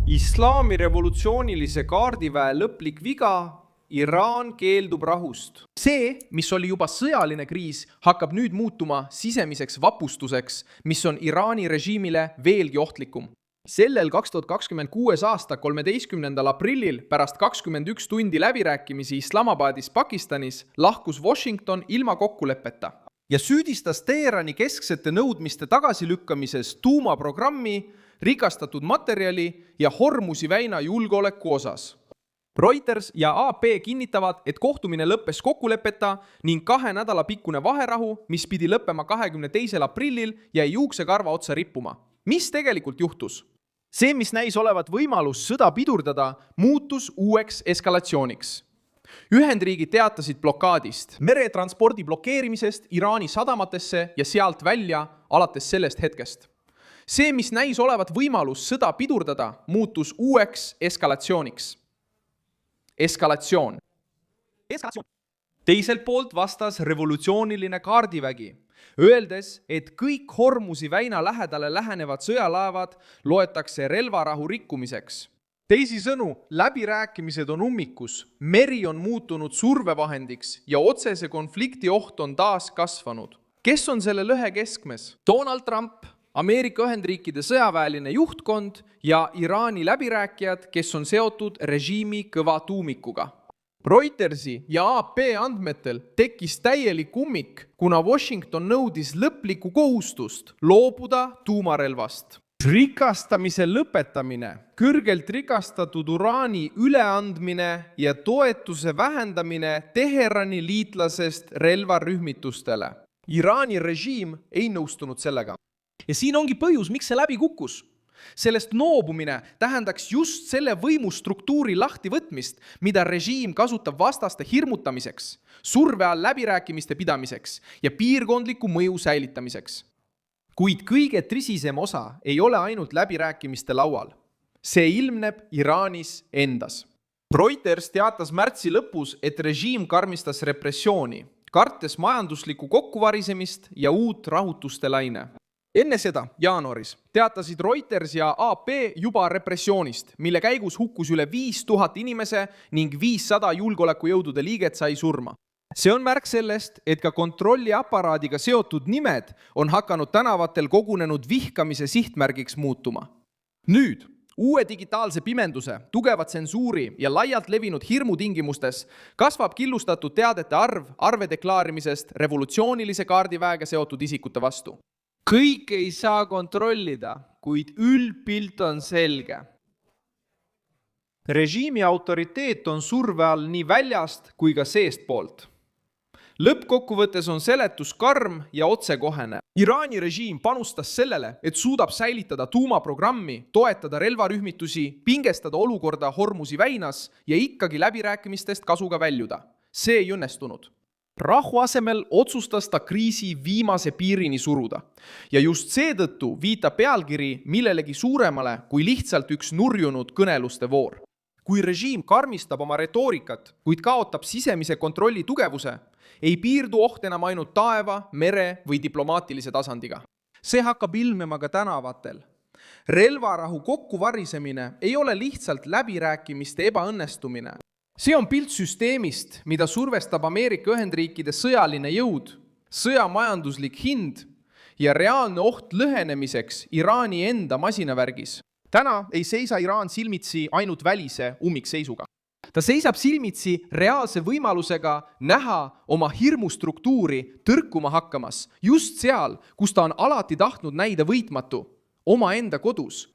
Islami revolutsioonilise kaardiväe lõplik viga, Iraan keeldub rahust. See, mis oli juba sõjaline kriis, hakkab nüüd muutuma sisemiseks vapustuseks, mis on Iraani režiimile veelgi ohtlikum. Sellel 2026. aasta 13. aprillil pärast 21 tundi läbirääkimisi Islamabadis Pakistanis lahkus Washington ilma kokkuleppeta ja süüdistas Teherani kesksete nõudmiste tagasilükkamises tuumaprogrammi, rikastatud materjali ja Hormuzi väina julgeoleku osas. Reuters ja AP kinnitavad, et kohtumine lõppes kokkuleppeta ning 2 nädala pikkune vaherahu, mis pidi lõppema 22. aprillil, jäi juuksekarva otsa rippuma. Mis tegelikult juhtus? See, mis näis olevat võimalus sõda pidurdada, muutus uueks eskalatsiooniks. Ühendriigid teatasid blokaadist, meretranspordi blokeerimisest Iraani sadamatesse ja sealt välja alates sellest hetkest. See, mis näis olevat võimalus sõda pidurdada, muutus uueks eskalatsiooniks. Eskalatsioon. Teiselt poolt vastas revolutsiooniline kaardivägi, öeldes, et kõik Hormuzi väina lähedale lähenevad sõjalaevad loetakse relvarahu rikkumiseks. Teisisõnu, läbirääkimised on ummikus, meri on muutunud survevahendiks ja otsese konflikti oht on taas kasvanud. Kes on selle lõhe keskmes? Donald Trump, Ameerika Ühendriikide sõjaväeline juhtkond ja Iraani läbirääkijad, kes on seotud režiimi kõva tuumikuga. Reutersi ja AP andmetel tekkis täielik ummik, kuna Washington nõudis lõplikku kohustust loobuda tuumarelvast. Rikastamise lõpetamine, kõrgelt rikastatud uraani üleandmine ja toetuse vähendamine Teherani liitlasest relvarühmitustele. Iraani režiim ei nõustunud sellega. Ja siin ongi põhjus, miks see läbi kukkus. Sellest noobumine tähendaks just selle võimustruktuuri lahtivõtmist, mida režiim kasutab vastaste hirmutamiseks, surve all läbirääkimiste pidamiseks ja piirkondliku mõju säilitamiseks. Kuid kõige trisisem osa ei ole ainult läbirääkimiste laual. See ilmneb Iraanis endas. Reuters teatas märtsi lõpus, et režiim karmistas repressiooni, kartes majanduslikku kokkuvarisemist ja uut rahutuste laine. Enne seda, jaanuaris, teatasid Reuters ja AP juba repressioonist, mille käigus hukkus üle 5000 inimese ning 500 julgeolekujõudude liiget sai surma. See on märk sellest, et ka kontrolliaparaadiga seotud nimed on hakanud tänavatel kogunenud vihkamise sihtmärgiks muutuma. Nüüd, uue digitaalse pimenduse, tugeva tsensuuri ja laialt levinud hirmu tingimustes kasvab killustatud teadete arv arvedeklaarimisest revolutsioonilise kaardiväega seotud isikute vastu. Kõik ei saa kontrollida, kuid üldpilt on selge. Režiimi autoriteet on surve all nii väljast kui ka seestpoolt. Lõppkokkuvõttes on seletus karm ja otsekohene. Iraani režiim panustas sellele, et suudab säilitada tuumaprogrammi, toetada relvarühmitusi, pingestada olukorda Hormuzi väinas ja ikkagi läbirääkimistest kasuga väljuda. See ei õnnestunud. Rahu asemel otsustas ta kriisi viimase piirini suruda. Ja just seetõttu viitab pealkiri millelegi suuremale kui lihtsalt üks nurjunud kõneluste voor. Kui režiim karmistab oma retoorikat, kuid kaotab sisemise kontrolli tugevuse, ei piirdu oht enam ainult taeva, mere või diplomaatilise tasandiga. See hakkab ilmema ka tänavatel. Relvarahu kokkuvarisemine ei ole lihtsalt läbirääkimiste ebaõnnestumine. See on pilt süsteemist, mida survestab Ameerika Ühendriikide sõjaline jõud, sõjamajanduslik hind ja reaalne oht lõhenemiseks Iraani enda masinavärgis. Täna ei seisa Iraan silmitsi ainult välise ummikseisuga. Ta seisab silmitsi reaalse võimalusega näha oma hirmustruktuuri tõrkuma hakkamas just seal, kus ta on alati tahtnud näida võitmatu, oma enda kodus.